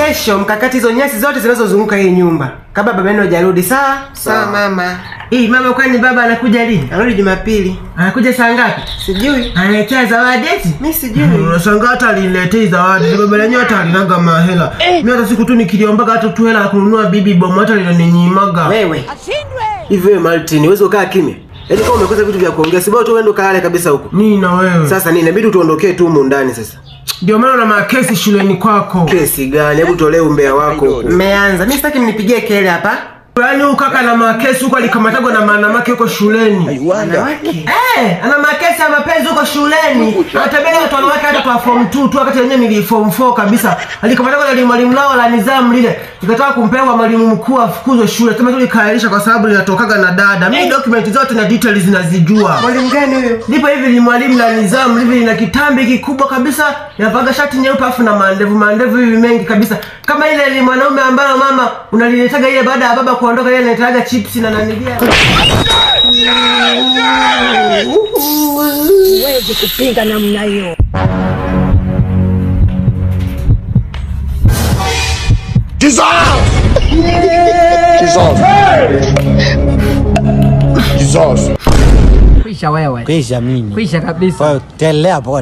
Kesho mkakati hizo nyasi zote zinazozunguka hii nyumba. Kabla baba yenu hajarudi, sawa? Sawa mama. Mama, kwani baba anakuja lini? Anarudi Jumapili. Anakuja saa ngapi? Sijui. Analetea zawadi eti? Mimi sijui. Unashangaa hata aliniletea zawadi. Baba lenyewe hata alinaga mahela. Mimi hata siku tu nikiliomba hata tu hela kununua bibi bomu hata linaninyima. Wewe. Ashindwe. Hivi wewe Martin, uwezo kaa kimya? Yaani kama umekosa vitu vya kuongea, si bora tu uende kale kabisa huko. Mimi na wewe. Sasa nini inabidi tuondokee tu huko ndani sasa. Ndio maana na makesi shuleni kwako. Kesi gani? Hebu tolee umbea wako huko. Mmeanza. Mimi sitaki mnipigie kelele hapa. Yaani ukaka na makesi huko alikamatagwa na manamake huko shuleni. Wanawake? Ana makesi ya mapenzi huko shuleni. Anatabia watu wanawake hata kwa form 2 tu wakati wenyewe nili form 4 kabisa. Alikamatagwa na mwalimu lao la nizamu lile. Nikataka kumpewa mwalimu mkuu afukuzwe shule. Kama tu likairisha kwa sababu linatokaga na dada. Mimi document zote na details zinazijua. Mwalimu gani huyo? Ndipo hivi ni mwalimu la nizamu hivi lina kitambi kikubwa kabisa. Yavaga shati nyeupe afu na mandevu hivi mengi kabisa. Kama ile ni mwanaume ambaye mama unaliletaga ile baada ya baba kuondoka yeye anataka chips na nanilia. Uweze kupinga namna hiyo. Dissolve! Kwisha wewe. Kwisha mimi. Kwisha kabisa. Kwa telea bot.